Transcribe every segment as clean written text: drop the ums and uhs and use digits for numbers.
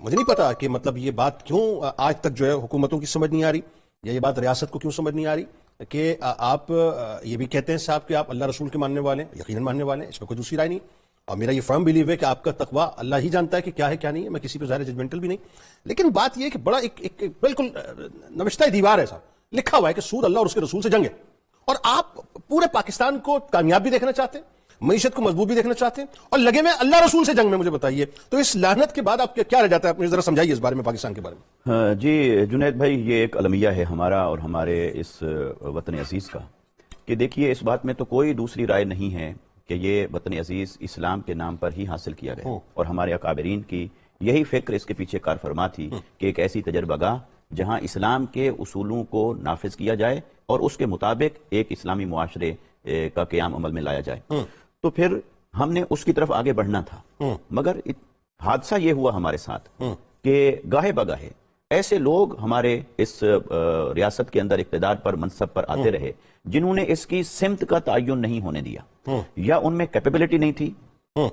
مجھے نہیں پتا کہ مطلب یہ بات کیوں آج تک جو ہے حکومتوں کی سمجھ نہیں آ رہی، یا یہ بات ریاست کو کیوں سمجھ نہیں آ رہی کہ آپ یہ بھی کہتے ہیں صاحب کہ آپ اللہ رسول کے ماننے والے ہیں، یقیناً ماننے والے ہیں، اس میں کوئی دوسری رائے نہیں، اور میرا یہ فرم بلیو ہے کہ آپ کا تقویٰ اللہ ہی جانتا ہے کہ کیا ہے کیا نہیں ہے، میں کسی پہ ظاہر ججمنٹل بھی نہیں، لیکن بات یہ ہے کہ بڑا ایک بالکل نوشتہ دیوار ہے صاحب، لکھا ہوا ہے کہ سود اللہ اور اس کے رسول سے جنگ ہے، اور آپ پورے پاکستان کو کامیاب بھی دیکھنا چاہتے ہیں، معیشت کو مضبوط بھی دیکھنا چاہتے ہیں، اور لگے میں اللہ رسول سے جنگ میں، مجھے بتائیے تو اس لعنت کے بعد آپ کیا رہ جاتا ہے؟ مجھے ذرا سمجھائیے اس بارے میں، پاکستان کے بارے میں۔ جی جنید بھائی، یہ ایک المیہ ہے ہمارا اور ہمارے اس وطن عزیز کا کہ دیکھیے اس بات میں تو کوئی دوسری رائے نہیں ہے کہ یہ وطن عزیز اسلام کے نام پر ہی حاصل کیا گیا، اور ہمارے اکابرین کی یہی فکر اس کے پیچھے کار فرما تھی کہ ایک ایسی تجربہ گاہ جہاں اسلام کے اصولوں کو نافذ کیا جائے اور اس کے مطابق ایک اسلامی معاشرے کا قیام عمل میں لایا جائے، تو پھر ہم نے اس کی طرف آگے بڑھنا تھا، مگر حادثہ یہ ہوا ہمارے ساتھ کہ گاہے بگاہے ایسے لوگ ہمارے اس ریاست کے اندر اقتدار پر منصب پر آتے رہے جنہوں نے اس کی سمت کا تعین نہیں ہونے دیا، یا ان میں کیپیبلٹی نہیں تھی،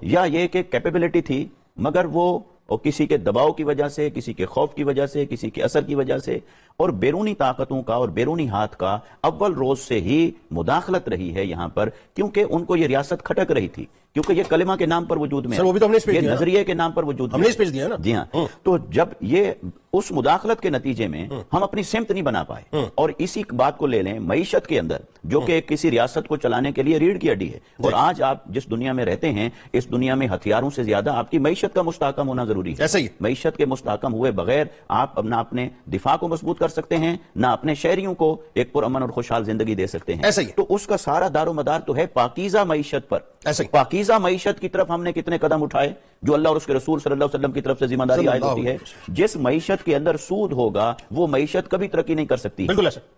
یا یہ کہ کیپیبلٹی تھی مگر وہ کسی کے دباؤ کی وجہ سے، کسی کے خوف کی وجہ سے، کسی کے اثر کی وجہ سے، اور بیرونی طاقتوں کا اور بیرونی ہاتھ کا اول روز سے ہی مداخلت رہی ہے یہاں پر، کیونکہ ان کو یہ ریاست کھٹک رہی تھی، کیونکہ یہ کلمہ کے نام پر وجود میں ہے، یہ نظریے کے نام پر وجود میں ہے۔ جی ہاں، تو جب یہ اس مداخلت کے نتیجے میں ہم اپنی سمت نہیں بنا پائے، اور اسی بات کو لے لیں معیشت کے اندر جو کہ کسی ریاست کو چلانے کے لیے ریڑھ کی ہڈی ہے، اور آج آپ جس دنیا میں رہتے ہیں اس دنیا میں ہتھیاروں سے زیادہ آپ کی معیشت کا مستحکم ہونا ضروری ہے۔ معیشت کے مستحکم ہوئے بغیر آپ نہ اپنے دفاع کو مضبوط کر سکتے ہیں، نہ اپنے شہریوں کو ایک پرامن اور خوشحال زندگی دے سکتے ہیں، تو اس کا سارا دار و مدار تو ہے پاکیزہ معیشت پر۔ پاکیزہ معیشت کی طرف ہم نے کتنے قدم اٹھائے جو اللہ اور اس کے رسول صلی اللہ علیہ وسلم کی طرف سے ذمہ داری عائد ہوتی ہے۔ جس معیشت کے اندر سود ہوگا وہ معیشت کبھی ترقی نہیں کر سکتی،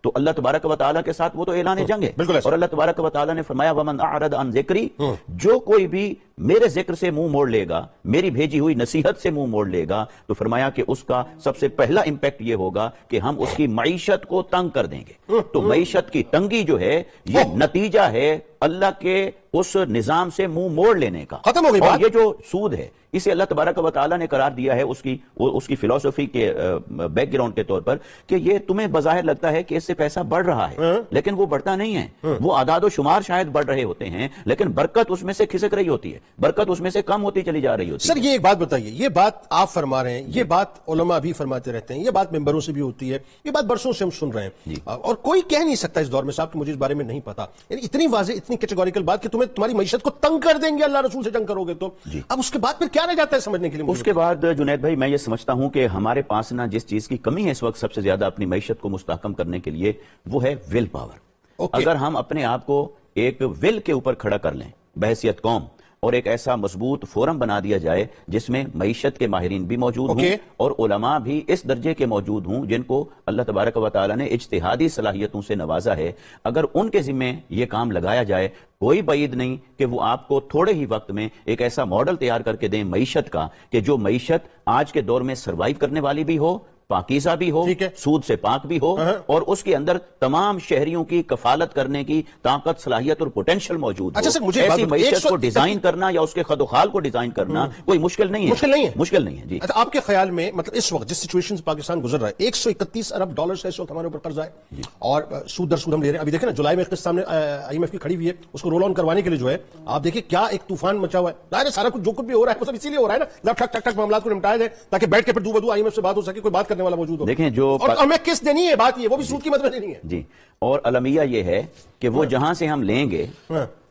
تو اللہ تبارک و تعالیٰ کے ساتھ وہ تو اعلان جنگ ہے، اور اللہ تبارک و تعالیٰ نے فرمایا وَمَنْ أَعْرَضَ عَنْ ذِكْرِي، جو کوئی بھی میرے ذکر سے منہ موڑ لے گا، میری بھیجی ہوئی نصیحت سے منہ موڑ لے گا، تو فرمایا کہ اس کا سب سے پہلا امپیکٹ یہ ہوگا کہ ہم اس کی معیشت کو تنگ کر دیں گے۔ تو معیشت کی تنگی جو ہے یہ نتیجہ ہے اللہ کے اس نظام سے منہ موڑ لینے کا، ختم ہو گئی اور یہ جو سود ہے اسے اللہ تبارک و تعالیٰ نے قرار دیا ہے اس کی فلسفی کے بیک گراؤنڈ کے طور پر کہ یہ تمہیں بظاہر لگتا ہے کہ اس سے پیسہ بڑھ رہا ہے، لیکن وہ بڑھتا نہیں ہے، وہ اعداد و شمار شاید بڑھ رہے ہوتے ہیں لیکن برکت اس میں سے کھسک رہی ہوتی ہے، برکت اس میں سے کم ہوتی چلی جا رہی ہوتی ہے۔ سر یہ ایک بات بتائیے، یہ بات آپ فرما رہے ہیں، یہ بات علماء بھی فرماتے رہتے ہیں، یہ بات ممبروں سے بھی ہوتی ہے، یہ بات برسوں سے ہم سن رہے ہیں، اور کوئی کہہ نہیں سکتا اس دور میں صاحب کہ مجھے اس بارے میں نہیں پتا، یعنی اتنی واضح اتنی کیٹیگوریکل بات کہ تمہاری معیشت کو تنگ کر دیں گے اللہ رسول سے جنگ کرو گے تو اب اس کے بعد پھر کیا رہ جاتا ہے سمجھنے کے لیے؟ اس کے بعد جنید بھائی میں یہ سمجھتا ہوں کہ ہمارے پاس نہ جس چیز کی کمی ہے اس وقت سب سے زیادہ اپنی معیشت کو مستحکم کرنے کے لیے وہ ہے ول پاور۔ اگر ہم اپنے آپ کو ایک ول کے اوپر کھڑا کر لیں بحیثیت قوم، اور ایک ایسا مضبوط فورم بنا دیا جائے جس میں معیشت کے ماہرین بھی موجود ہوں اور علماء بھی اس درجے کے موجود ہوں جن کو اللہ تبارک و تعالیٰ نے اجتہادی صلاحیتوں سے نوازا ہے، اگر ان کے ذمہ یہ کام لگایا جائے کوئی بعید نہیں کہ وہ آپ کو تھوڑے ہی وقت میں ایک ایسا ماڈل تیار کر کے دیں معیشت کا کہ جو معیشت آج کے دور میں سروائیو کرنے والی بھی ہو، پاکیزہ بھی ہو، سود سے پاک بھی ہو، اور اس کے اندر تمام شہریوں کی کفالت کرنے کی طاقت، صلاحیت اور پوٹینشل موجود ہو۔ ایسی معیشت کو ڈیزائن کرنا یا اس کے خد و خال کو ڈیزائن کرنا کوئی مشکل نہیں ہے، مشکل نہیں ہے۔ جی آپ کے خیال میں مطلب اس وقت جس سچویشن سے پاکستان گزر رہا ہے 131 ارب ڈالر سے اس وقت ہمارے اوپر قرضہ ہے، اور سود در سود ہم لے رہے ہیں۔ ابھی دیکھیں نا جولائی میں قسط سامنے IMF کی کھڑی ہوئی ہے، اس کو رول آن کروانے کے لیے جو ہے آپ دیکھیں کیا ایک طوفان مچا ہوا ہے، ظاہر ہے سارا کچھ جو کچھ بھی ہو رہا ہے وہ سب اسی لیے ہو رہا ہے نا، ٹھک ٹھک ٹھک معاملات کو نمٹایا جائے تاکہ بیٹھ کے پھر دو بدو IMF سے بات ہو سکے، کوئی بات کرنے والا موجود ہو۔ دیکھیں جو اور ہمیں قسط دینی ہے، بات یہ وہ بھی سود کی مدد میں دینی ہے۔ جی، اور المیہ یہ ہے کہ وہ جہاں سے ہم لیں گے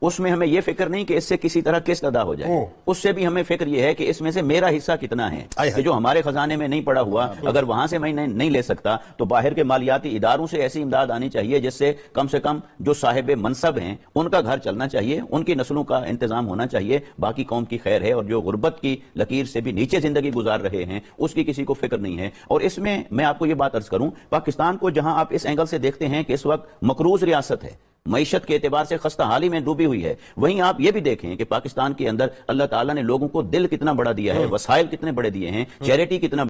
اس میں ہمیں یہ فکر نہیں کہ اس سے کسی طرح قسط ادا ہو جائے، اس سے بھی ہمیں فکر یہ ہے کہ اس میں سے میرا حصہ کتنا ہے، کہ جو ہمارے خزانے میں نہیں پڑا ہوا اگر وہاں سے میں نہیں لے سکتا تو باہر کے مالیاتی اداروں سے ایسی امداد آنی چاہیے جس سے کم جو صاحب منصب ہیں ان کا گھر چلنا چاہیے، ان کی نسلوں کا انتظام ہونا چاہیے، باقی قوم کی خیر ہے، اور جو غربت کی لکیر سے بھی نیچے زندگی گزار رہے ہیں اس کی کسی کو فکر نہیں ہے۔ اور اس میں آپ کو یہ بات عرض کروں، پاکستان کو جہاں آپ اس اینگل سے دیکھتے ہیں کہ اس وقت مقروض ریاست ہے، معیشت کے اعتبار سے خستہ حالی میں ڈوبی ہوئی ہے، وہیں آپ یہ بھی دیکھیں کہ پاکستان کے اندر اللہ تعالیٰ نے لوگوں کو دل کتنا بڑا دیا ہے، وسائل کتنے بڑے دیے ہیں، چیریٹی کتنا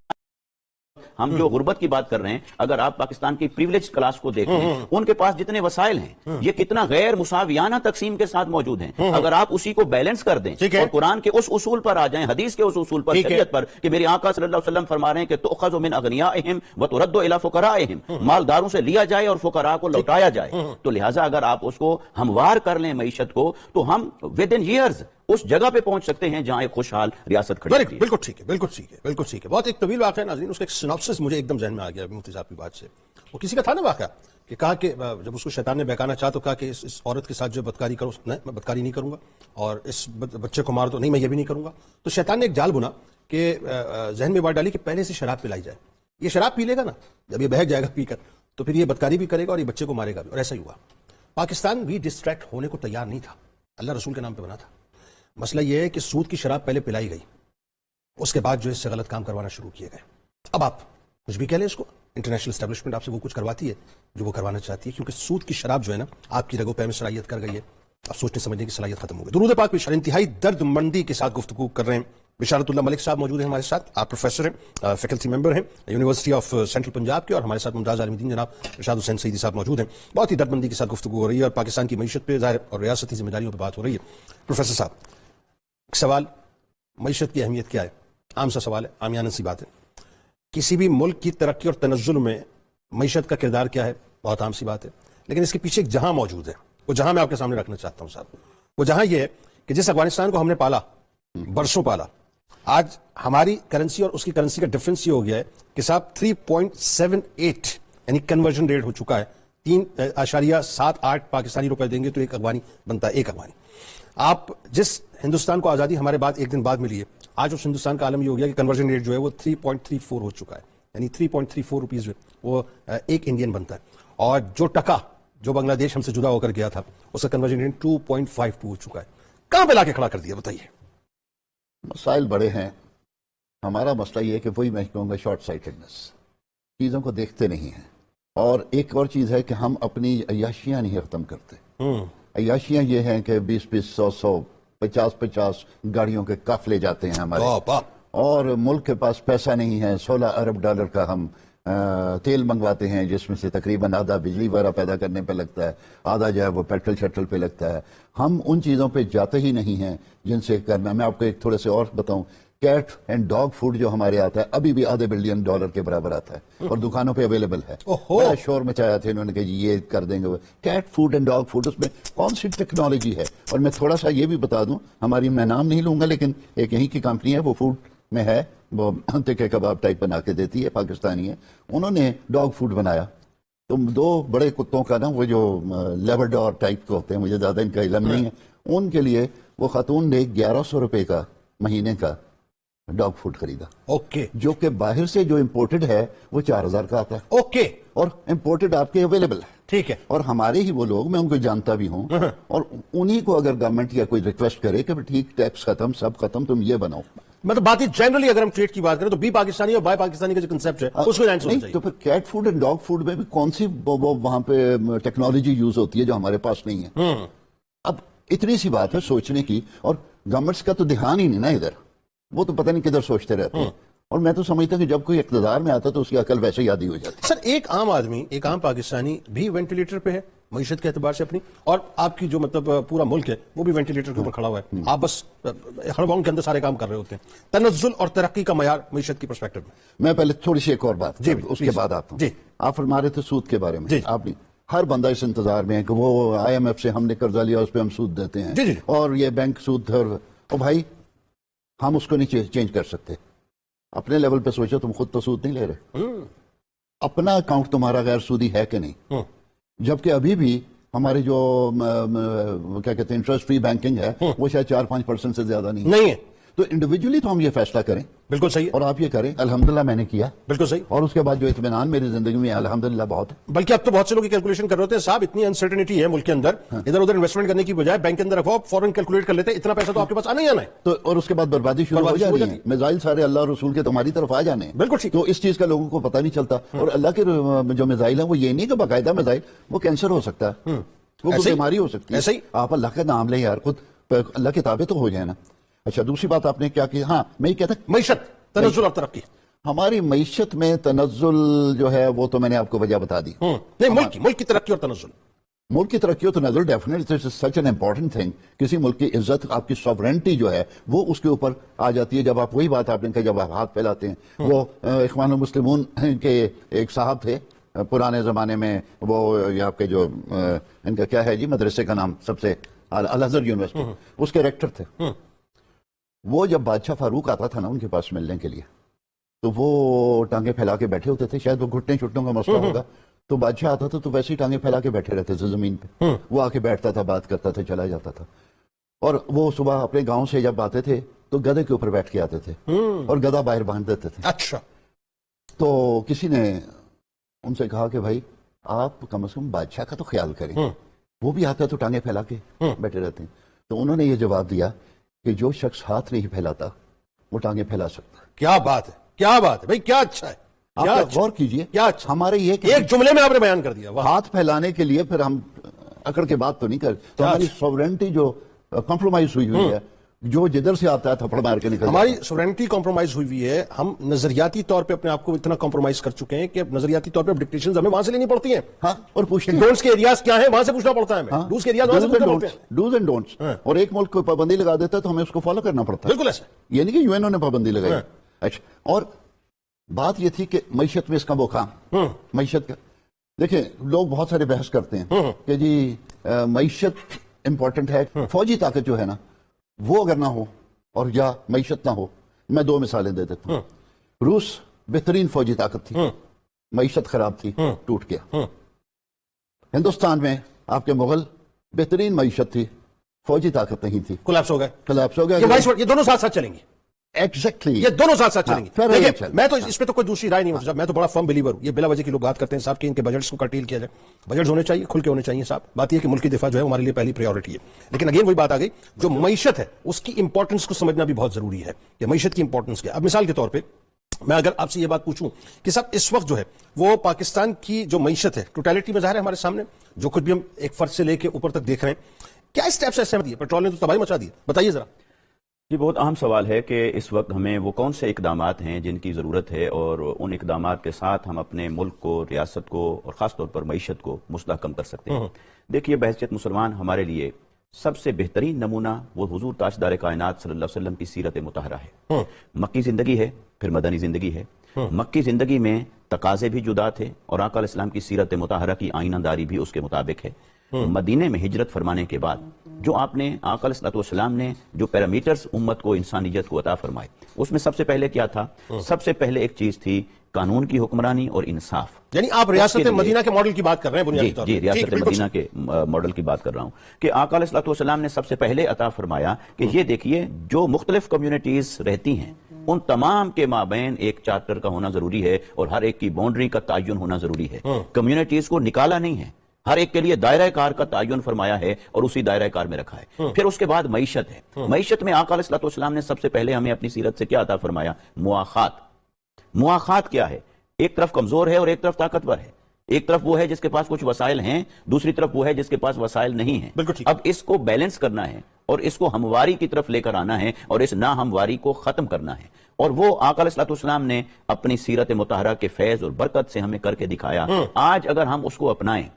ہم جو غربت کی بات کر رہے ہیں، اگر آپ پاکستان کی پریولیج کلاس کو دیکھیں، ان کے پاس جتنے وسائل ہیں یہ کتنا غیر مساویانہ تقسیم کے ساتھ موجود ہیں. اگر آپ اسی کو بیلنس کر دیں اور قرآن کے اس اصول پر آ جائیں، حدیث کے اس اصول پر، شریعت پر، کہ میرے آقا صلی اللہ علیہ وسلم فرما رہے ہیں کہ تؤخذ من اغنیائہم وترد الی فقرائہم، مالداروں سے لیا جائے اور فقراء کو لوٹایا جائے. تو لہٰذا اگر آپ اس کو ہموار کر لیں معیشت کو، تو ہم ود ان ایئرز اس جگہ پہ پہنچ سکتے ہیں جہاں ایک خوشحال ریاست کھڑی ہوتی ہے. بالکل ٹھیک ہے، بالکل ٹھیک ہے، بالکل ٹھیک ہے. بہت ایک طویل واقعہ ہے ناظرین، اس کا ایک سینopsis مجھے ایک دم ذہن میں آ گیا مفتی صاحب کی بات سے. وہ کسی کا تھا نا واقعہ کہ کہا کہ جب اس کو شیطان نے بہکانا چاہا تو کہا کہ اس عورت کے ساتھ جو بدکاری کرو، نہیں میں بدکاری نہیں کروں گا، اور اس بچے کو مار دو، نہیں میں یہ بھی نہیں کروں گا. تو شیطان نے ایک جال بنا کہ ذہن میں بات ڈالی کہ پہلے سے شراب پلائی جائے. یہ شراب پی لے گا نا، جب یہ بہک جائے گا پی کر، تو پھر یہ بدکاری بھی کرے گا اور یہ بچے کو مارے گا بھی. اور ایسا ہی ہوا. پاکستان بھی ڈسٹریکٹ ہونے کو تیار نہیں تھا، اللہ رسول کے نام پہ بنا تھا. مسئلہ یہ ہے کہ سود کی شراب پہلے پلائی گئی، اس کے بعد جو اس سے غلط کام کروانا شروع کیے گئے. اب آپ کچھ بھی کہہ لیں اس کو، انٹرنیشنل اسٹیبلشمنٹ آپ سے وہ کچھ کرواتی ہے جو وہ کروانا چاہتی ہے، کیونکہ سود کی شراب جو ہے نا آپ کی رگوں پہ میں صلاحیت کر گئی ہے. اب سوچنے سمجھنے کی صلاحیت ختم ہو گئی. درود پاک پیش انتہائی درد مندی کے ساتھ گفتگو کر رہے ہیں. بشارت اللہ ملک صاحب موجود ہیں ہمارے ساتھ. آپ پروفیسر ہیں، فیکلٹی ممبر ہیں یونیورسٹی آف سینٹرل پنجاب کے، اور ہمارے ساتھ ممتاز عالم دین جناب ارشاد حسین سعیدی صاحب موجود ہیں. بہت ہی درد مندی کے ساتھ گفتگو ہو رہی ہے اور پاکستان کی معیشت پہ ظاہر اور ریاستی ذمہ داریوں پہ بات ہو رہی ہے. پروفیسر صاحب، ایک سوال، معیشت کی اہمیت کیا ہے؟ عام سا سوال ہے، عامیانہ سی بات ہے. کسی بھی ملک کی ترقی اور تنزل میں معیشت کا کردار کیا ہے؟ بہت عام سی بات ہے. لیکن اس کے پیچھے ایک جہاں موجود ہے، وہ جہاں میں آپ کے سامنے رکھنا چاہتا ہوں صاحب. وہ جہاں یہ ہے کہ جس افغانستان کو ہم نے پالا، برسوں پالا، آج ہماری کرنسی اور اس کی کرنسی کا ڈفرنس یہ ہو گیا ہے کہ صاحب 3.78 یعنی کنورژن ریٹ ہو چکا ہے. 3.78 پاکستانی روپے دیں گے تو ایک افغانی بنتا ہے، ایک افغانی. آپ جس ہندوستان کو آزادی ہمارے بعد ایک دن بعد ملی ہے، آج اس ہندوستان کا عالم یہ ہو گیا کہ کنورژن ریٹ جو ہے وہ 3.34 ہو چکا ہے. یعنی 3.34 روپیز جو وہ ایک انڈین بنتا ہے. اور جو ٹکا جو بنگلہ دیش ہم سے جدا ہو کر گیا تھا، اس کا کنورژن ریٹ 2.52 ہو چکا ہے. کہاں پہ لا کے کھڑا کر دیا بتائیے؟ مسائل بڑے ہیں. ہمارا مسئلہ یہ ہے کہ وہی میں کہوں گا شارٹ سائٹڈنس، چیزوں کو دیکھتے نہیں ہیں. اور ایک اور چیز ہے کہ ہم اپنی عیاشیاں نہیں ختم کرتے. عیاشیاں یہ ہیں کہ 20-20 100 50 گاڑیوں کے قافلے جاتے ہیں ہمارے، اور ملک کے پاس پیسہ نہیں ہے. 16 ارب ڈالر کا ہم تیل منگواتے ہیں، جس میں سے تقریباً آدھا بجلی وغیرہ پیدا کرنے پہ لگتا ہے، آدھا جو ہے وہ پیٹرول شٹل پہ لگتا ہے. ہم ان چیزوں پہ جاتے ہی نہیں ہیں جن سے کرنا. میں آپ کو ایک تھوڑے سے اور بتاؤں، کیٹ اینڈ ڈاگ فوڈ جو ہمارے آتا ہے ابھی بھی $500 بلین کے برابر آتا ہے اور دکانوں پہ اویلیبل ہے. بڑا شور مچایا تھا انہوں نے کہ یہ کر دیں گے. Cat food and dog food, اس میں کون سی ٹیکنالوجی ہے؟ اور میں تھوڑا سا یہ بھی بتا دوں، ہماری میں نام نہیں لوں گا لیکن ایک یہیں کی کمپنی ہے، وہ فوڈ میں ہے، وہ تکے کباب ٹائپ بنا کے دیتی ہے، پاکستانی ہے. انہوں نے ڈاگ فوڈ بنایا. تو 2 بڑے کتوں کا نا، وہ جو لیبرڈور ٹائپ کے ہوتے ہیں، مجھے زیادہ ان کا علم نہیں ہے، ان کے لیے وہ خاتون نے $1100 کا مہینے کا ڈاگ فوڈ خریدا. اوکے. جو کہ باہر سے جو امپورٹڈ ہے وہ 4000 کا آتا ہے. اوکے. اور امپورٹڈ آپ کے اویلیبل ہے. ٹھیک ہے. اور ہمارے ہی وہ لوگ، میں ان کو جانتا بھی ہوں، اور انہی کو اگر گورنمنٹ یا کوئی ریکویسٹ کرے کہ ٹھیک ٹیکس ختم، سب ختم، تم یہ بناؤ. مطلب بات جنرلی اگر ہم ٹریڈ کی بات کریں تو بی پاکستانی اور بائی پاکستانی کا جو کنسپٹ ہے اس کو جاننا چاہیے. تو پھر cat food and dog food میں بھی کون سی وہاں پہ ٹیکنالوجی یوز ہوتی ہے جو ہمارے پاس نہیں ہے؟ اب اتنی سی بات ہے سوچنے کی، اور گورنمنٹس کا تو دھیان ہی نہیں نا ادھر. وہ تو پتہ نہیں کدھر سوچتے رہتے ہیں. اور میں تو سمجھتا ہوں کہ جب کوئی اقتدار میں آتا تو اس کی عقل ویسے یاد ہی ہو جاتی. سر، ایک عام آدمی، ایک عام پاکستانی بھی وینٹیلیٹر پہ ہے معیشت کے اعتبار سے اپنی، اور آپ کی جو مطلب پورا ملک ہے وہ بھی وینٹیلیٹر کے اوپر کھڑا ہوا ہے. آپ بس ہڑباؤں کے اندر سارے کام کر رہے ہوتے ہیں. تنزل اور ترقی کا معیار معیشت کی پرسپیکٹو میں پہلے تھوڑی سی ایک اور بات اس کے بعد آتا ہوں. آپ فرما رہے تھے سود کے بارے میں. آپ ہر بندہ اس انتظار میں ہے کہ وہ IMF سے ہم نے قرضہ لیا، اس پہ ہم سود دیتے ہیں، اور یہ بینک سود. اور بھائی ہم اس کو نہیں چینج کر سکتے. اپنے لیول پہ سوچو، تم خود تو سود نہیں لے رہے. اپنا اکاؤنٹ تمہارا غیر سودی ہے کہ نہیں؟ جبکہ ابھی بھی ہمارے جو کیا کہتے ہیں انٹرسٹ فری بینکنگ ہے وہ شاید 4-5% سے زیادہ نہیں ہے. تو انڈیویجولی تو ہم یہ فیصلہ کریں. بالکل صحیح. اور آپ یہ کریں. الحمدللہ میں نے کیا. بالکل صحیح. اور اس کے بعد جو اطمینان میری زندگی میں الحمدللہ بہت ہے. بلکہ اب تو بہت سے لوگ کیلکولیشن کر رہے ہوتے ہیں صاحب، اتنی انسرٹنٹی ہے ملک کے اندر، ادھر ادھر انویسٹمنٹ کرنے کی بجائے بینک کے اندر رکھو، فوراً کیلکولیٹ کر لیتے ہیں اتنا پیسہ تو آپ کے پاس آنا ہی آنا ہے. تو اور اس کے بعد بربادی شروع ہو جاتی ہے. میزائل سارے اللہ اور رسول کے تمہاری طرف آ جانے ہیں. بالکل ٹھیک. تو اس چیز کا لوگوں کو پتہ نہیں چلتا. اور اللہ کے جو میزائل ہیں وہ یہ نہیں کہ باقاعدہ میزائل، وہ کینسر ہو سکتا ہے، وہ کوئی بیماری ہو سکتی ہے. ایسے ہی آپ اللہ کا نام لیں یار، خود اللہ کے تابع تو ہو جائے نا. اچھا، دوسری بات آپ نے کیا کہ ہاں میں یہ کہتا معیشت، تنزل اور ترقی. ہماری معیشت میں تنزل جو ہے وہ تو میں نے آپ کو وجہ بتا دی. نہیں, ملک کی ترقی اور تنزل, ملک کی ترقی و تنزل definitely such an important thing. کسی ملک کی عزت, آپ کی سوورنٹی جو ہے وہ اس کے اوپر آ جاتی ہے. جب آپ, وہی بات آپ نے کہا, جب آپ ہاتھ پھیلاتے ہیں. وہ اخوان المسلمون کے ایک صاحب تھے پرانے زمانے میں, وہ یہ آپ کے جو ان کا کیا ہے جی مدرسے کا نام, سب سے الازہر یونیورسٹی, اس کے ریکٹر تھے. وہ جب بادشاہ فاروق آتا تھا نا ان کے پاس ملنے کے لیے, تو وہ ٹانگیں پھیلا کے بیٹھے ہوتے تھے. شاید وہ گھٹنے چھٹنوں کا مسئلہ ہوگا, تو بادشاہ آتا تھا تو ویسے ہی ٹانگیں پھیلا کے بیٹھے رہتے تھے زمین پہ. وہ آ کے بیٹھتا تھا, بات کرتا تھا, چلا جاتا تھا. اور وہ صبح اپنے گاؤں سے جب آتے تھے تو گدھے کے اوپر بیٹھ کے آتے تھے اور گدھا باہر باندھ دیتے تھے. اچھا. تو کسی نے ان سے کہا کہ بھائی آپ کم از کم بادشاہ کا تو خیال کریں, وہ بھی آتا ہے تو ٹانگیں پھیلا کے بیٹھے رہتے ہیں. تو انہوں نے یہ جواب دیا کہ جو شخص ہاتھ نہیں پھیلاتا وہ ٹانگیں پھیلا سکتا. کیا بات ہے, کیا بات ہے بھائی, کیا اچھا ہے. آپ غور کیجئے, کیا اچھا, ہمارے یہ کہ ایک جملے میں آپ نے بیان کر دیا. ہاتھ پھیلانے کے لیے پھر ہم اکڑ کے بات تو نہیں کرتے. تو ہماری سوورنٹی جو کمپرومائز ہوئی ہے, جو جدھر سے آتا ہے تھپڑ مار کے نکل, ہماری سوورنٹی کمپرومائز ہوئی ہوئی ہے. ہم نظریاتی طور پہ اپنے آپ کو اتنا کمپرومائز کر چکے ہیں کہ نظریاتی طور پہ ڈکٹیشنز ہمیں وہاں سے لینی پڑتی ہیں. ہاں, اور پوچھتے ڈونٹس کے ایریاز کیا ہیں وہاں سے پوچھنا پڑتا ہے ہمیں. ڈوز کے ایریاز وہاں سے پوچھنا پڑتے ہیں. Dos and don'ts. اور ایک ملک کوئی پابندی لگا دیتا ہے تو ہمیں اس کو فالو کرنا پڑتا ہے. بالکل ایسا. یہ نہیں کہ یو این او نے پابندی لگائی. اچھا, اور بات یہ تھی کہ معیشت میں اس کا وہ کام, معیشت کا دیکھیں, لوگ بہت سارے بحث کرتے ہیں کہ جی معیشت امپورٹنٹ ہے. فوجی طاقت جو ہے نا وہ اگر نہ ہو اور یا معیشت نہ ہو, میں دو مثالیں دے دیتا ہوں. روس بہترین فوجی طاقت تھی, معیشت خراب تھی, ٹوٹ گیا. ہندوستان میں آپ کے مغل بہترین معیشت تھی, فوجی طاقت نہیں تھی, کولیپس ہو گئے. کلیپس ہو گیا. یہ دونوں ساتھ ساتھ چلیں گے. ایگزیکٹلی, یہ دونوں ساتھ ساتھ چلیں گے. دیکھیں, میں تو اس پہ تو کوئی دوسری رائے نہیں ہوتی. میں تو بڑا فرم بلیور ہوں. یہ بلا وجہ کی لوگ بات کرتے ہیں صاحب کہ ان کے بجٹس کو کرٹیل کیا جائے. بجٹس ہونے چاہیے, کھل کے ہونے چاہیے صاحب. بات یہ کہ ملکی دفاع جو ہے ہمارے لیے پہلی پریورٹی ہے. لیکن اگین وہی بات آ گئی, جو معیشت ہے اس کی امپورٹنس کو سمجھنا بھی بہت ضروری ہے کہ معیشت کی امپورٹنس کیا. اب مثال کے طور پہ میں اگر آپ سے یہ بات پوچھوں کہ صاحب اس وقت جو ہے وہ پاکستان کی جو معیشت ہے ٹوٹیلٹی میں ظاہر ہے ہمارے سامنے, جو کچھ بھی ہم ایک فرد سے لے کے اوپر تک دیکھ رہے ہیں, کیا اسٹیپس ایسے میں دیے؟ پیٹرول نے تو تباہی مچا دی, بتائیے ذرا. یہ بہت اہم سوال ہے کہ اس وقت ہمیں وہ کون سے اقدامات ہیں جن کی ضرورت ہے, اور ان اقدامات کے ساتھ ہم اپنے ملک کو, ریاست کو اور خاص طور پر معیشت کو مستحکم کر سکتے ہیں. دیکھیے, بحیثیت مسلمان ہمارے لیے سب سے بہترین نمونہ وہ حضور تاجدار کائنات صلی اللہ علیہ وسلم کی سیرت مطہرہ ہے. مکی زندگی ہے, پھر مدنی زندگی ہے. مکی زندگی میں تقاضے بھی جدا تھے اور آقا علیہ السلام کی سیرت مطہرہ کی آئینہ داری بھی اس کے مطابق ہے. مدینے میں ہجرت فرمانے کے بعد جو آپ نے آقا علیہ السلام نے جو پیرامیٹرز امت کو, انسانیت کو عطا فرمائے, اس میں سب سے پہلے کیا تھا؟ سب سے پہلے ایک چیز تھی قانون کی حکمرانی اور انصاف. یعنی آپ ریاست مدینہ کے ماڈل کی بات کر رہے ہیں بنیادی طور پر. جی, ریاست مدینہ کے ماڈل کی بات کر رہا ہوں کہ آقا علیہ السلام نے سب سے پہلے عطا فرمایا کہ یہ دیکھیے, جو مختلف کمیونٹیز رہتی ہیں ان تمام کے مابین ایک چارٹر کا ہونا ضروری ہے اور ہر ایک کی باؤنڈری کا تعین ہونا ضروری ہے. کمیونٹیز کو نکالا نہیں ہے, ہر ایک کے لیے دائرہ کار کا تعین فرمایا ہے اور اسی دائرہ کار میں رکھا ہے. پھر اس کے بعد معیشت ہے. معیشت میں آقا علیہ السلام نے سب سے پہلے ہمیں اپنی سیرت سے کیا عطا فرمایا؟ مواخات. مواخات کیا ہے؟ ایک طرف کمزور ہے اور ایک طرف طاقتور ہے. ایک طرف وہ ہے جس کے پاس کچھ وسائل ہیں, دوسری طرف وہ ہے جس کے پاس وسائل نہیں ہیں. اب اس کو بیلنس کرنا ہے اور اس کو ہمواری کی طرف لے کر آنا ہے اور اس ناہمواری کو ختم کرنا ہے. اور وہ آقا علیہ السلام نے اپنی سیرت مطہرہ کے فیض اور برکت سے ہمیں کر کے دکھایا. آج اگر ہم اس کو اپنائیں,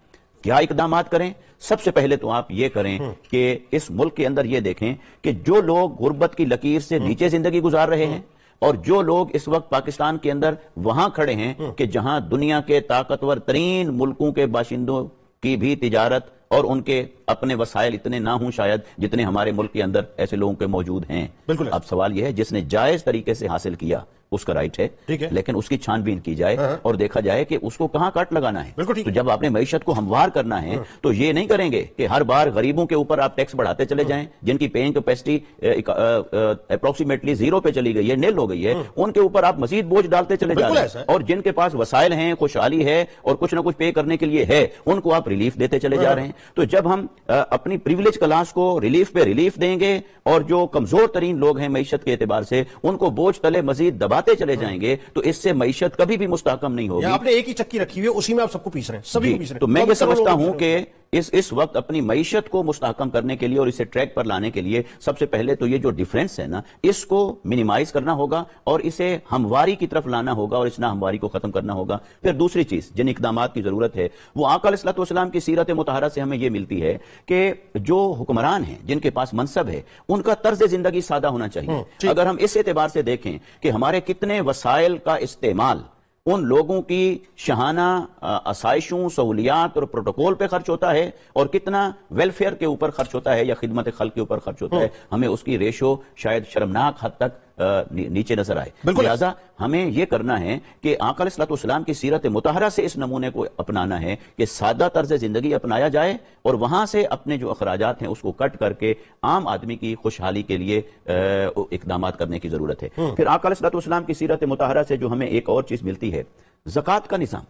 کیا اقدامات کریں؟ سب سے پہلے تو آپ یہ کریں کہ اس ملک کے اندر یہ دیکھیں کہ جو لوگ غربت کی لکیر سے نیچے زندگی گزار رہے ہیں اور جو لوگ اس وقت پاکستان کے اندر وہاں کھڑے ہیں کہ جہاں دنیا کے طاقتور ترین ملکوں کے باشندوں کی بھی تجارت اور ان کے اپنے وسائل اتنے نہ ہوں شاید جتنے ہمارے ملک کے اندر ایسے لوگوں کے موجود ہیں. اب سوال یہ ہے, جس نے جائز طریقے سے حاصل کیا اس کا رائٹ ہے, لیکن اس کی چھان بین کی جائے اور دیکھا جائے کہ اس کو کہاں کٹ لگانا ہے. تو جب آپ نے معیشت کو ہموار کرنا ہے تو یہ نہیں کریں گے کہ ہر بار غریبوں کے اوپر آپ ٹیکس بڑھاتے چلے جائیں, جن کی پیئنگ کیپیسٹی اپروکسیمیٹلی 0 پہ چلی گئی ہے, نیل ہو گئی ہے, ان کے اوپر آپ مزید بوجھ ڈالتے چلے جا رہے ہیں. اور جن کے پاس وسائل ہیں, خوشحالی ہے اور کچھ نہ کچھ پے کرنے کے لیے ہے, ان کو آپ ریلیف دیتے چلے جا رہے ہیں. تو جب ہم اپنی پریویلیج کلاس کو ریلیف پہ ریلیف دیں گے اور جو کمزور ترین لوگ ہیں معیشت کے اعتبار سے ان کو بوجھ تلے مزید دباتے چلے جائیں گے تو اس سے معیشت کبھی بھی مستحکم نہیں ہوگی. آپ نے ایک ہی چکی رکھی ہوئی ہے, اسی میں آپ سب کو پیس رہے ہیں, سبھی کو پیس رہے ہیں. تو میں یہ سمجھتا ہوں کہ اس وقت اپنی معیشت کو مستحکم کرنے کے لیے اور اسے ٹریک پر لانے کے لیے سب سے پہلے تو یہ جو ڈیفرنس ہے نا اس کو منیمائز کرنا ہوگا اور اسے ہمواری کی طرف لانا ہوگا اور اس نہ ہمواری کو ختم کرنا ہوگا. پھر دوسری چیز جن اقدامات کی ضرورت ہے وہ آقا علیہ الصلوۃ والسلام کی سیرت مطہرہ سے ہمیں یہ ملتی ہے کہ جو حکمران ہیں جن کے پاس منصب ہے ان کا طرز زندگی سادہ ہونا چاہیے. اگر ہم اس اعتبار سے دیکھیں کہ ہمارے کتنے وسائل کا استعمال ان لوگوں کی شہانہ آسائشوں سہولیات اور پروٹوکول پہ خرچ ہوتا ہے اور کتنا ویلفیئر کے اوپر خرچ ہوتا ہے یا خدمت خلق کے اوپر خرچ ہوتا ہے, ہمیں اس کی ریشو شاید شرمناک حد تک نیچے نظر آئے. لہذا ہمیں یہ کرنا ہے کہ آقا علیہ الصلوۃ والسلام کی سیرت مطہرہ سے اس نمونے کو اپنانا ہے کہ سادہ طرز زندگی اپنایا جائے اور وہاں سے اپنے جو اخراجات ہیں اس کو کٹ کر کے عام آدمی کی خوشحالی کے لیے اقدامات کرنے کی ضرورت ہے. پھر آقا علیہ الصلوۃ والسلام کی سیرت مطہرہ سے جو ہمیں ایک اور چیز ملتی ہے زکوٰۃ کا نظام.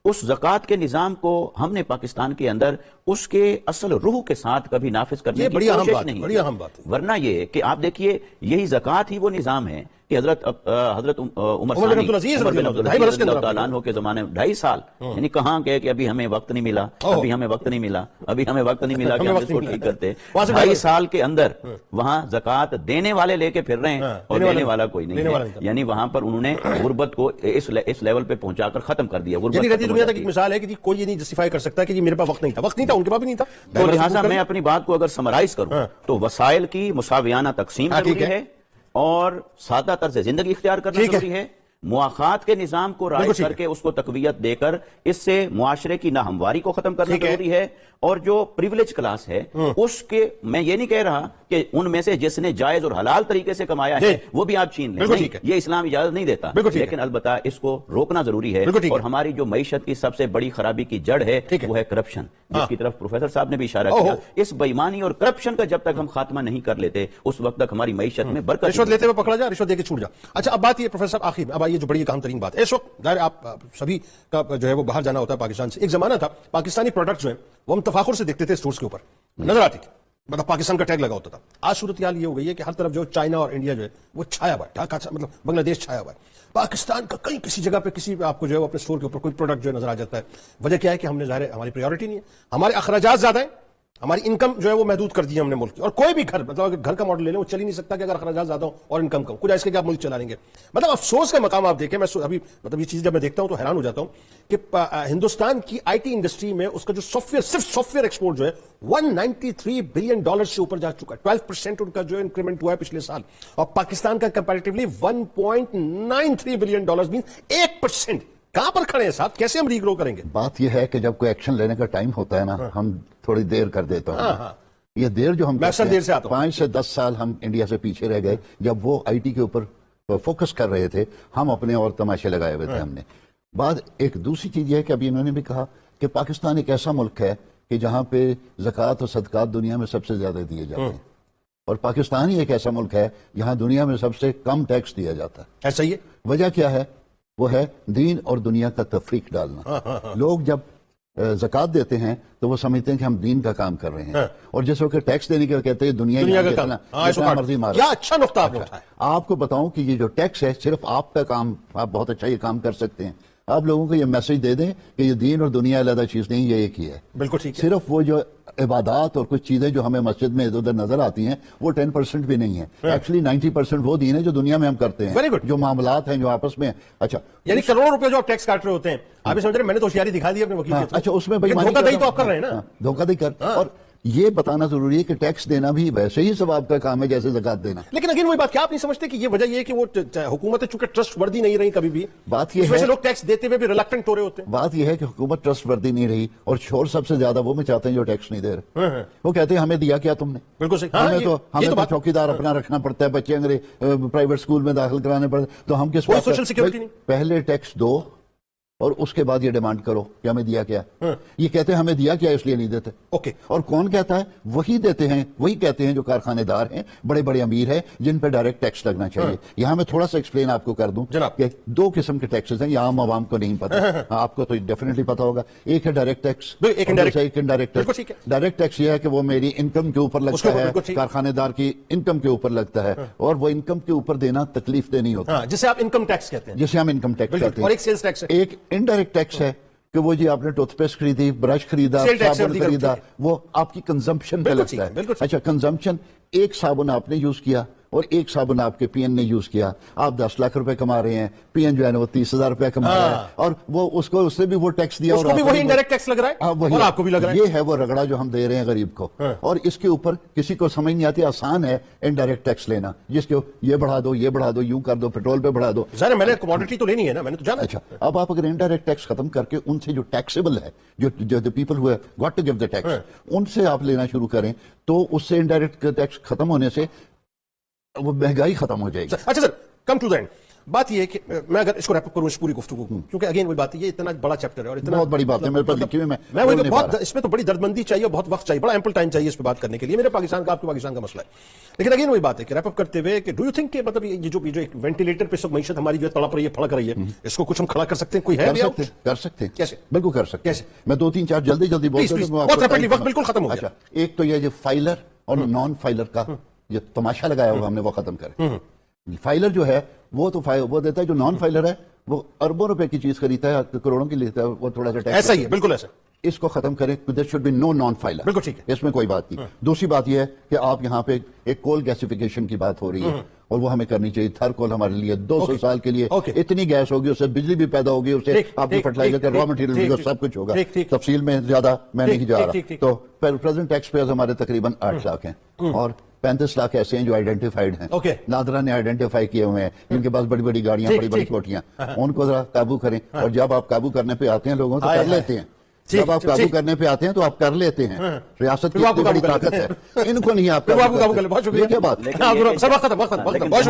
اس زکوٰۃ کے نظام کو ہم نے پاکستان کے اندر اس کے اصل روح کے ساتھ کبھی نافذ کرنے کی کوشش نہیں. بڑی اہم بات ہے. ورنہ یہ کہ آپ دیکھیے یہی زکوٰۃ ہی وہ نظام ہے کہ حضرت عمر بن عبدالعزیز رضی اللہ تعالیٰ عنہ کے زمانے میں 2.5 سال یعنی کہاں گئے کہ ابھی ہمیں وقت نہیں ملا, ابھی ہمیں وقت نہیں ملا, ابھی ہمیں وقت نہیں ملا کہ ہم اس کو ٹھیک کرتے. 2.5 سال کے اندر وہاں زکوٰۃ دینے والے لے کے پھر رہے ہیں اور دینے والا کوئی نہیں ہے. یعنی وہاں پر انہوں نے غربت کو اس لیول پہ پہنچا کر ختم کر دیا. دنیا تک ایک مثال ہے کہ کوئی یہ نہیں جسٹیفائی کر سکتا کہ میرے پاس وقت نہیں تھا, وقت نہیں تھا, ان کے پاس بھی نہیں تھا. تو لہٰذا میں اپنی بات کو اگر سمرائز کروں تو وسائل کی مساویانہ تقسیم ضروری ہے اور سادہ طرز زندگی اختیار کرنا ضروری ہے. مواخات کے نظام کو رائج کر کے اس کو تقویت دے کر اس سے معاشرے کی ناہمواری کو ختم کرنا ضروری ہے. اور جو پریولیج کلاس ہے اس کے میں یہ نہیں کہہ رہا کہ ان میں سے جس نے جائز اور حلال طریقے سے کمایا ہے وہ بھی آپ چھین لیں, یہ اسلام اجازت نہیں دیتا. لیکن البتہ اس کو روکنا ضروری ہے. اور ہماری جو معیشت کی سب سے بڑی خرابی کی جڑ ہے وہ ہے کرپشن, جس کی طرف پروفیسر صاحب نے بھی اشارہ کیا. اس بےایمانی اور کرپشن کا جب تک ہم خاتمہ نہیں کر لیتے اس وقت تک ہماری معیشت میں برکت. رشوت لیتے ہوئے پکڑا جائے, رشوت دے کے چھوٹ جائے. اچھا اب بات یہ پروفیسر صاحب آخر میں, اب آئیے جو بڑی اہم ترین بات ہے اس وقت ظاہر آپ سبھی کا جو ہے وہ باہر جانا ہوتا ہے پاکستان سے. ایک زمانہ تھا پاکستانی پروڈکٹس جو ہیں وہ ہم تفاخر سے دیکھتے تھے اسٹورز کے اوپر نظر آتی تھی, مطلب پاکستان کا ٹیگ لگا ہوتا تھا. آج صورتحال یہ ہو گئی ہے کہ ہر طرف جو چائنا اور انڈیا جو ہے وہ چھایا ہوا ہے, مطلب بنگلہ دیش چھایا ہوا ہے. پاکستان کا کہیں کسی جگہ پہ کسی آپ کو جو ہے اپنے اسٹور کے اوپر کوئی پروڈکٹ جو نظر آ جاتا ہے. وجہ کیا ہے کہ ہم نے ظاہر ہماری پریورٹی نہیں ہے, ہمارے اخراجات زیادہ ہیں, ہماری انکم جو ہے وہ محدود کر دی ہے ہم نے ملک کی. اور کوئی بھی گھر مطلب اگر گھر کا ماڈل لے لیں وہ چل ہی نہیں سکتا کہ اگر اخراجات زیادہ ہوں اور انکم کم, کچھ ایسے کہ آپ ملک چلا لیں گے. مطلب افسوس کا مقام آپ دیکھیں, میں ابھی مطلب یہ چیز جب میں دیکھتا ہوں تو حیران ہو جاتا ہوں کہ ہندوستان کی آئی ٹی انڈسٹری میں اس کا جو صرف سافٹ ویئر ایکسپورٹ جو ہے $193 بلین سے اوپر جا چکا ہے. 12% ان کا جو انکریمنٹ ہوا ہے پچھلے سال, اور پاکستان کا کمپیریٹیولی $1.93 بلین مینس 1%. کہاں پر کھڑے ہیں صاحب, کیسے ہم ریگرو کریں گے؟ بات یہ ہے کہ جب کوئی ایکشن لینے کا ٹائم ہوتا ہے نا ہم تھوڑی دیر کر دیتا ہوں. یہ دیر جو ہم 5 سے 10 سال ہم انڈیا سے پیچھے رہ گئے. جب وہ آئی ٹی کے اوپر فوکس کر رہے تھے ہم اپنے اور تماشے لگائے ہوئے تھے. ہم نے بعد ایک دوسری چیز یہ ہے کہ ابھی انہوں نے بھی کہا کہ پاکستان ایک ایسا ملک ہے کہ جہاں پہ زکوٰۃ اور صدقات دنیا میں سب سے زیادہ دیے جاتے ہیں, اور پاکستان ہی ایک ایسا ملک ہے جہاں دنیا میں سب سے کم ٹیکس دیا جاتا ہے. ایسا ہی ہے. وجہ کیا ہے؟ وہ ہے دین اور دنیا کا تفریق ڈالنا. لوگ جب زکوٰۃ دیتے ہیں تو وہ سمجھتے ہیں کہ ہم دین کا کام کر رہے ہیں, اور جیسے وہ کہ ٹیکس دینے کے کہتے ہیں دنیا کا کام, مرضی مارو. کیا اچھا نقطہ آپ نے اٹھایا. آپ کو بتاؤں کہ یہ جو ٹیکس ہے صرف آپ کا کام, آپ بہت اچھا یہ کام کر سکتے ہیں. آپ لوگوں کو یہ میسج دے دیں کہ یہ دین اور دنیا علیحدہ چیز نہیں, یہ ایک ہی ہے. بالکل ٹھیک ہے. صرف وہ جو عبادات اور کچھ چیزیں جو ہمیں مسجد میں ادھر ادھر نظر آتی ہیں وہ 10% بھی نہیں ہے. ایکچولی 90% وہ دین ہے جو دنیا میں ہم کرتے ہیں, جو معاملات ہیں جو آپس میں. اچھا یعنی کروڑوں روپے جو آپ ٹیکس کاٹ رہے ہوتے ہیں, آپ یہ سمجھ رہے ہیں میں نے تو ہوشیاری دکھا دی اپنے وکیل کے. اچھا اس میں دھوکہ دہی تو آپ کر رہے ہیں نا, دھوکہ دہی کر. اور یہ بتانا ضروری ہے کہ ٹیکس دینا بھی ویسے ہی ثواب کا کام ہے جیسے زکوٰۃ دینا. لیکن اگین وہی بات, کیا آپ نہیں سمجھتے کہ یہ وجہ یہ ہے کہ وہ حکومتیں چونکہ ٹرسٹ وردی نہیں رہی کبھی بھی, بات یہ ہے لوگ ٹیکس دیتے ہوئے بھی ریلکٹنٹ ہو رہے ہوتے ہیں. بات یہ ہے کہ حکومت ٹرسٹ وردی نہیں رہی, اور شور سب سے زیادہ وہ میں چاہتے ہیں جو ٹیکس نہیں دے رہے. وہ کہتے ہیں ہمیں دیا کیا تم نے. بالکل صحیح. ہمیں تو چوکیدار اپنا رکھنا پڑتا ہے, بچے انگریز پرائیویٹ اسکول میں داخل کرانے پڑتے, تو ہم کس سوشل سیکورٹی نہیں. پہلے ٹیکس دو اور اس کے بعد یہ ڈیمانڈ کرو کہ ہمیں دیا کیا. یہ کہتے ہیں ہمیں دیا کیا اس لیے نہیں دیتے. اوکے. اور کون کہتا ہے؟ وہی دیتے ہیں, وہی کہتے ہیں جو کارخانے دار ہیں, بڑے بڑے امیر ہیں جن پہ ڈائریکٹ ٹیکس لگنا چاہیے. یہاں میں تھوڑا سا ایکسپلین آپ کو کر دوں کہ 2 قسم کے ٹیکسز ہیں, یہ عام عوام کو نہیں پتا. آپ کو تو ڈیفینیٹلی پتا ہوگا. ایک ہے ڈائریکٹ ٹیکس, ایک انڈائریکٹ. ڈائریکٹ ٹیکس یہ ہے کہ وہ میری انکم کے اوپر لگتا ہے, کارخانے دار کی انکم کے اوپر لگتا ہے, اور وہ انکم کے اوپر دینا تکلیف دہ نہیں ہوتا, جسے آپ انکم ٹیکس کہتے ہیں, جسے ہم انکم ٹیکس کہتے ہیں. اور ایک سیلز ٹیکس ہے. ایک انڈائریکٹ ٹیکس ہے کہ وہ جی آپ نے ٹوتھ پیسٹ خریدی، برش خریدا، Sale tax صابن دیگر خریدا، ٹھیک وہ آپ کی کنزمپشن پہ بالکل لگتا ٹھیک ہے، بالکل ہے. اچھا کنزمپشن، ایک صابن آپ نے یوز کیا اور ایک صابن آپ کے پی این نے یوز کیا، آپ 10 لاکھ روپے کما رہے ہیں، پی این جو ہے نا وہ 30,000 روپے کما رہا ہے، اور وہ اس کو اس سے بھی وہ ٹیکس دیا، اس کو بھی وہی انڈائریکٹ ٹیکس لگ رہا ہے اور آپ کو بھی لگ رہا ہے. یہ ہے وہ رگڑا جو ہم دے رہے ہیں غریب کو. اور اس کے اوپر کسی کو سمجھ نہیں آتی، آسان ہے انڈائریکٹ ٹیکس لینا، جس کو یہ بڑھا دو، یہ بڑھا دو، یوں کر دو، پیٹرول پہ بڑھا دو. ظاہر ہے میں نے کموڈٹی تو لینی ہے نا، میں نے تو جانا. اچھا اب آپ اگر انڈائریکٹ ٹیکس ختم کر کے ان سے جو ٹیکسیبل ہے، جو people who got to give the tax, ان سے آپ لینا شروع کریں تو اس سے انڈائریکٹ ٹیکس ختم ہونے سے وہ مہنگائی ختم ہو جائے گی. اچھا سر، کم ٹو دا اینڈ. بات یہ ہے کہ میں اگر اس کو ریپ اپ کروں اس پوری گفتگو کو، کیونکہ اگین وہی بات ہے، یہ اتنا بڑا چیپٹر ہے اور اتنا بہت بڑی بات ہے، میرے پاس لکھی ہوئی میں وہی بہت اس میں تو بڑی دردمندی چاہیے اور بہت وقت چاہیے، بڑا ایمپل ٹائم چاہیے اس پہ بات کرنے کے لیے. میرے پاکستان کا، آپ کے پاکستان کا مسئلہ ہے. لیکن اگین وہی بات ہے کہ ریپ اپ کرتے ہوئے کہ ڈو یو تھنک کہ مطلب یہ جو ایک وینٹیلیٹر پہ سب معیشت ہماری جو تڑپ رہی ہے، پھڑک رہی ہے، اس کو کچھ ہم کھڑا کر سکتے ہیں؟ کوئی ہے کر سکتے ہیں کیسے؟ بالکل کر سکتے ہیں. میں 2 3 4 جلدی بولتا ہوں، بہت ریپڈلی، وقت بالکل ختم ہو گیا. اچھا ایک تو یہ جو فائلر اور نان فائلر کا جو تماشا لگایا ہوا ہم نے وہ ختم کرے. فائلر جو ہے وہ تو وہ دیتا ہے، جو نان فائلر ہے وہ اربوں روپے کی چیز خریدتا ہے، کروڑوں کی لیتا ہے، وہ تھوڑا سا ٹیکس. ایسا ہی ہے، بالکل ایسا. اس کو ختم کریں. There should be no non filer. بالکل ٹھیک ہے، اس میں کوئی بات نہیں. دوسری بات یہ ہے کہ آپ یہاں پہ ایک کول گیسیفیکیشن کی بات ہو رہی ہے اور وہ ہمیں کرنی چاہیے. تھر کول ہمارے لیے 200 سال کے لیے اتنی گیس ہوگی، اس سے بجلی بھی پیدا ہوگی، اس سے آپ کی فرٹیلائزر کا را مٹیریل بھی، سب کچھ ہوگا. تفصیل میں زیادہ میں نہیں جا رہا. تو پریزنٹ ٹیکس پیئرز ہمارے تقریباً 8 لاکھ ہیں اور 35 لاکھ ایسے ہیں جو آئیڈینٹیفائڈ ہیں، نادرا نے آئیڈینٹیفائی کیے ہوئے ہیں، جن کے پاس بڑی بڑی گاڑیاں، بڑی بڑی کوٹیاں. ان کو ذرا قابو کریں. اور جب آپ قابو کرنے پہ آتے ہیں لوگوں تو کر لیتے ہیں. جب آپ قابو کرنے پہ آتے ہیں تو آپ کر لیتے ہیں. ریاست کی اتنی بڑی طاقت ہے، ان کو نہیں آپ قابو کرتے. بہت شکریہ. یہ کیا بات ہے؟